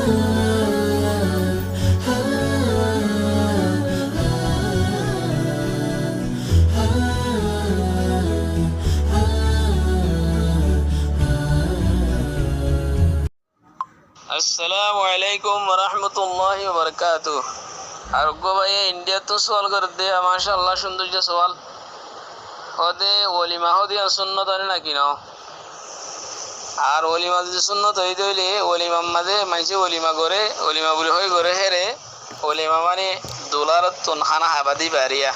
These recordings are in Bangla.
আসসালামু আলাইকুম রহমতুল্লাহি ওবরকাতুহ। আরোগ্য ভাই ইন্ডিয়া তো সওয়াল করে দে মাশাআল্লাহ সুন্দর যে সওয়াল হদে ওলিমা হদি সুন্নত আনে নাকি না আর ওলিমা যদি সুন্নত হই দইলে ওলিমা মাঝে মাইসে ওলিমা করে ওলিমা বলে হই করে হেরে ওলিমা মানে দোলার তুন খানা হাবা দি বাড়িয়া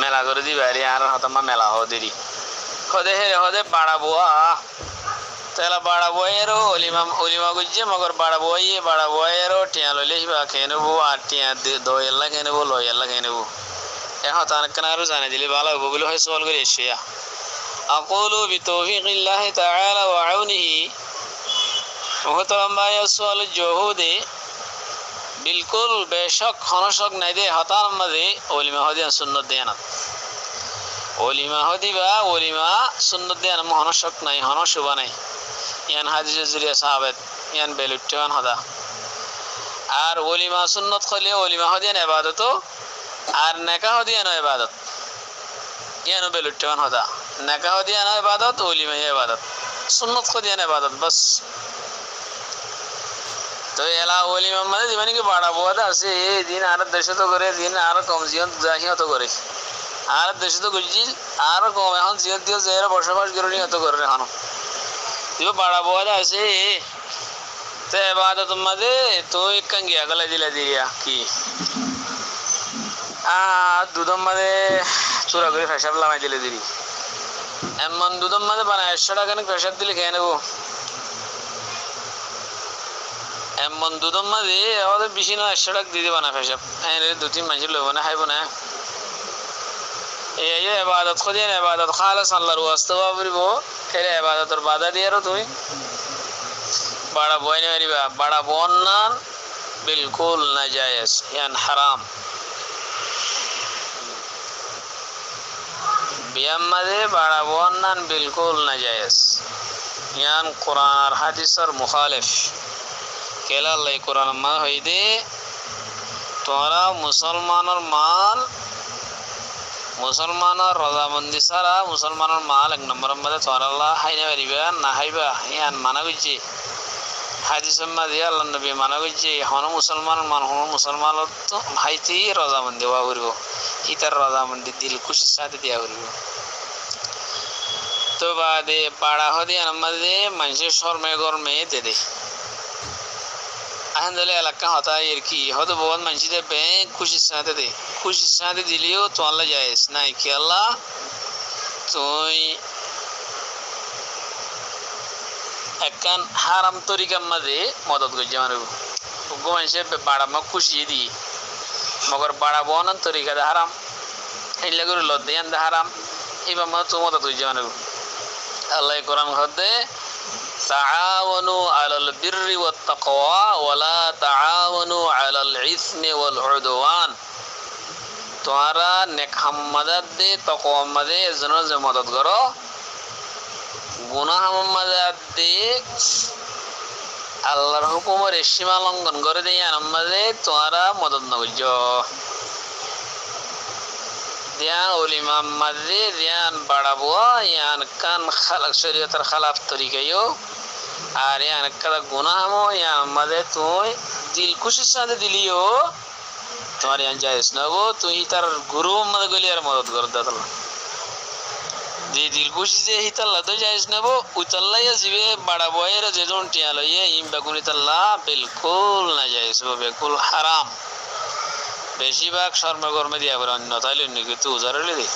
মেলা করে দি বাড়িয়া আর হতমা মেলা হদেরি হদে হেরে হদে বাড়া বুয়া তেলা বাড়া বয়েরও অলিমা গুজে মগর বাড়া বয়েরও টিয়া লইলে হিবা খেয়ে নেবো আর টিয়া দইয়াল্লা খেয়ে নেবো লইয়াল্লা খেয়ে নেবো এখন তানকান আরো জানে দিলে ভালো হবো বলে হয় সওয়াল করে এসিয়া আকুলু বিতৌফিকিল্লাহি তাআলা ওয়া আউনিহি মুহতারাম ভাই সওয়াল জহুদে বিলকুল বেশক হনশক নাই দে হতার মাঝে অলিমা হদিয়া সুন্নত দেয়ানা অলিমা হদিবা অলিমা সুন্নত দেয়ানা হনশক নাই হনশুবা নাই ইয়ান হাদিসের জরিয়া সাহাবেত ইয়ান বেলুট্টান হদা আর ওলিমা সুন্নত খলে ওলিমা হদিয়ান ইবাদত আর নেকাহ হদিয়ান ইবাদত ইয়ান বেলুট্টান হদা নেকাহ হদিয়ান ইবাদত ওলিমা ইবাদত সুন্নত খদিয়ান ইবাদত বাস তো এলা ওলিমা মানে জীবনে কি বাড়া বুয়াদা আছে এই দিন আর দেশে তো করে দিন আর কম জীবন জাহিও তো করে আর দেশে তো গুজিল আর কম এখন জীবন দিও যে বসবাস করে নিহত করে এখন তুই বাড়া বোয়া আছে তো ইবাদত মাঝে তুই কাঙ্গিয়া গলা দিলা দিয়া কি দুধম মাঝে চূড়া করে ফেসাব লামাই দিলে দিবি এমন দুধম মাঝে বানায় 100 টাকা ফেসাব দিলে খেয়ে নেবো এমন দুধম মাঝে আমাদের বেশি না 100 টাকা দিয়ে বানা ফেসাব হ্যাঁ 2-3 মাস লইব না খাইব না এই ইবাদত খোঁজে না ইবাদত খালাস আল্লাহর ওয়াস্তে বাবরিব এর ইবাদতের বাধা দিয়ারো তুমি বাড়া বয়নে মারিবা বাড়া বন্নান বিলকুল নাজায়েজ ইয়ান হারাম বিয়াম মাঝে বাড়া বন্নান বিলকুল নাজায়েজ ইয়ান কোরআন আর হাদিসের মুখালিফ কেলা আল্লাহ কোরআন মা হইদে তোরা মুসলমানের মাল মুসলমানের রজামন্দি সারা মুসলমানের মাল 1 নম্বর মধ্যে তোরাল্লাহ হাইনে পারিবা না হাইবা ইয়ান মানা গইছে হাদিসের মাঝে আল্লাহ নবী মানা গইছে হন মুসলমানের মান হন মুসলমানের তো ভাইতি রজামন্দি হওয়া করিব ইতার রজামন্দি দিল খুশির সাথে দিয়া করিব তো বাদে পাড়া হদি আমাদের মানুষের শর্মে গরমে দে আহন্দলে এলাকা হতা এর কি হয়তো বহুত মানুষদের ব্যাংক খুশির সাথে দে খুশির সাথে দিলেও তো আল্লাহ যায়স নাই কি আল্লাহ তুই একখান হারাম তরিকার মাঝে মদত করছে মানে মানুষের বাড়ামা খুশি দি মগর বাড়াবো না তরিকা দে হারাম এইলা করে লদ্দান দে হারাম এইবার মানে তো মদত করছে মানে আল্লাহ কোরআন হদে تعاونوا على البر والتقوى ولا تعاونوا على الإثم والعدوان তোমরা নেক হাম্মাদাত দে তাকওয়া মাদে এজন্য যে মদত করো গুনাহ হাম্মাদাত দে আল্লাহর হুকুমের সীমা লঙ্ঘন করে দেয় আমাদের তোমরা মদত না করছো দিয়ান ওলিমা মাদে দিয়ান বাড়াবো ইয়ান কান খালাক শরীয়তের খালাফ তরিকায়ও আর ইয়ান কাদা গুনাহমো ইয়ান মাদে তুই দিল খুশির সাথে দিলিও তোমার ইয়ান জায়েজ না গো তুই তার গুরু মাদে গলি আর মদত কর দাতলা যে দিল খুশি যে হিতাল্লা তো জায়েজ না গো উতাল্লাইয়া জিবে বাড়াবো এর যে জন টিয়া লইয়ে ইম বাগুনি তাল্লা বিলকুল না জায়েজ বিলকুল হারাম বেশিরভাগ শর্মা গরমে দিয়া করে অন্য তাইলে নাকি তুই উজারলে দে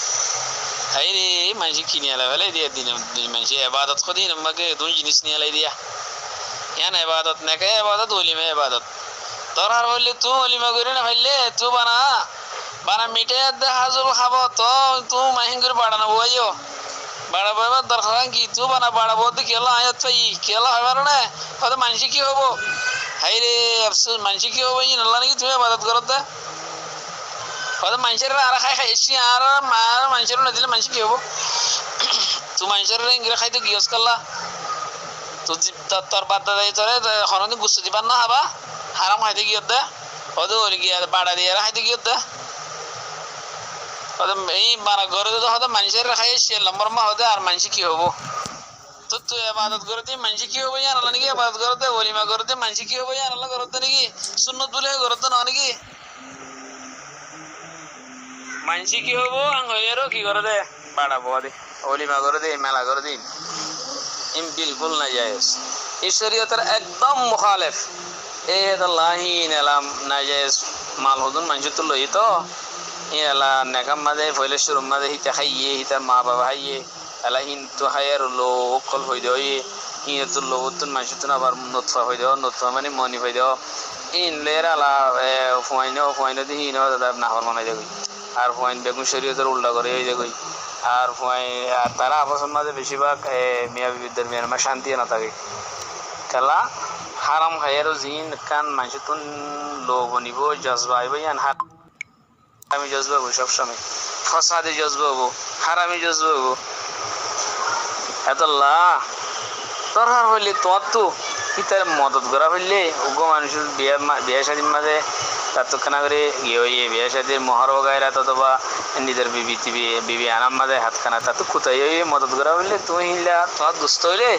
তাই রে মানুষ কিনে এলা ফেলে দিয়ে দিন মানুষ এবাদত কদিন আমাকে দুই জিনিস নিয়ে এলাই দিয়া ইয়ান এবাদত নাকে এবাদত ওলিমা এবাদত তোর আর বললে তুই ওলিমা করে না ফেললে তুই বানা বানা মিটে দে হাজুল খাবো তো তুই মাহিন করে বাড়ানো বইও বাড়াবো এবার দরকার কি তুই বানা বাড়াবো তো কেলা আয়াত পাই কেলা হবার না হয়তো মানুষ কি হবো হাই রে আফসোস মানুষ কি হবো আল্লাহ নাকি তুমি এবাদত করো দে হয়তো মানুষের আর খাইছি আর মানুষের না দিলে মানুষ কি হবো তুই মানুষের ইংরে খাইতে গিয়স করলা তো তোর বাদ দাদা তোরে হরদিন গুছতে দিবার না হাবা হারাম হাইতে গিয়ে দে ওদের ওই গিয়ে বাড়া দিয়ে হাইতে গিয়ে দে ওদের এই বাড়া ঘরে তো হয়তো মানুষের খাই সে নম্বর মা হতে আর মানুষ কি হবো তো তুই আবাদত করতে মানুষ কি হবো জানালা নাকি আবাদত করতে ওলিমা করতে মানুষ কি হবো জানালা করতে নাকি সুন্নত বলে করতে না নাকি মানুষ কি হবো আং হইয়ারও কি করে দে বাড়াবো দে ওলিমা করে দে মেলা করে দিন ইম বিলকুল না জায়েজ এই শরীয়তের একদম মুখালিফ এ লাহিন এলাম না জায়েজ মাল হদুন মানুষ তো লই তো এলা নেকাম মাদে ফইলে শুরুম মাদে হিতা খাইয়ে হিতার মা বাবা খাইয়ে এলা হিন তো হায়ার লো অকল হই দেও হিনে তো লো তুন মানুষ তুন আবার নতফা হই দেও নতফা মানে মনি হই দেও ইন লের আলা ফুয়াইনো দি হিনো দাদা না হল মনে দেখি আর ফুয়াইন বেগুন শরীয়তের উল্টা করে হই দেখি আর ফুয়াই আর তারা আপসের মাঝে বেশিরভাগ মিয়া বিবিদের মেয়ের মা শান্তি না থাকে খেলা হারাম খাইয়ারও জিন কান মানুষ তুন লো বনিব জজবা আইব ইয়ান হারামি জজবা হবো সবসময় ফসাদে জজবা হবো হারামি জজবা হবো এতল্লা তোর আর হইলে তোমার তো তার মদত করা হইলে উগ্র মানুষের বিয়ে শাদীর মাঝে তার তো খানা করে ইয়ে হইয়ে বিয়ে শাদীর মহর বগাইরা ততবা নিজের বিবি আনাম মাঝে হাত খানা তা তো কোথায় হইয়ে মদত করা হইলে তুমি হিলা তোমার দুস্থ হইলে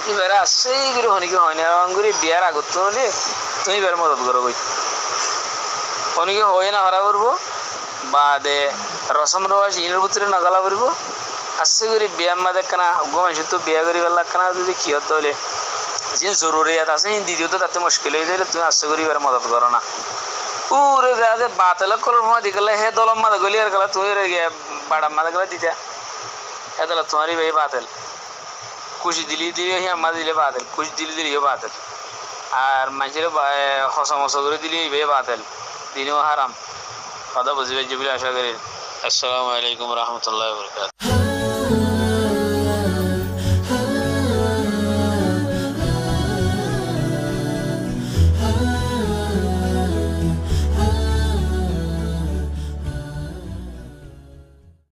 এবারে আসছে এইগুলো হনিকে হয় না করে বিয়ার আগত হলে তুমি এবার মদত করো কই হনিকে হয়ে না হারা করবো বাদে রসম রস ইনের ভিতরে নাগালা করবো আসছে করে বিয়ার মাঝে কেনা উগ্র মানুষের তো বিয়া করি বেলা কেনা যদি কি হতে হলে যে জরুরিয়াত আছে দ্বিতীয়ত তাতে মুশকিল হয়ে যাবে তুমি আশা করি এবার মদত করো না উরে যা যে বাতেল কলর মাঝে গেলে হে দলম মাঝে গলি আর গেলা তুমি বাড়াম মাঝে গেলে দিতা হে দল তোমারই ভাই বাতেল খুশি দিলি হিয়াম্মা দিলে বাতেল খুশি দিলি বাতেল আর মানুষের হসা করে দিলি ভাই বাতেল দিনেও হারাম কথা বুঝবে যে বলে আশা করি আসসালামু আলাইকুম রহমতুল্লাহ বরকাত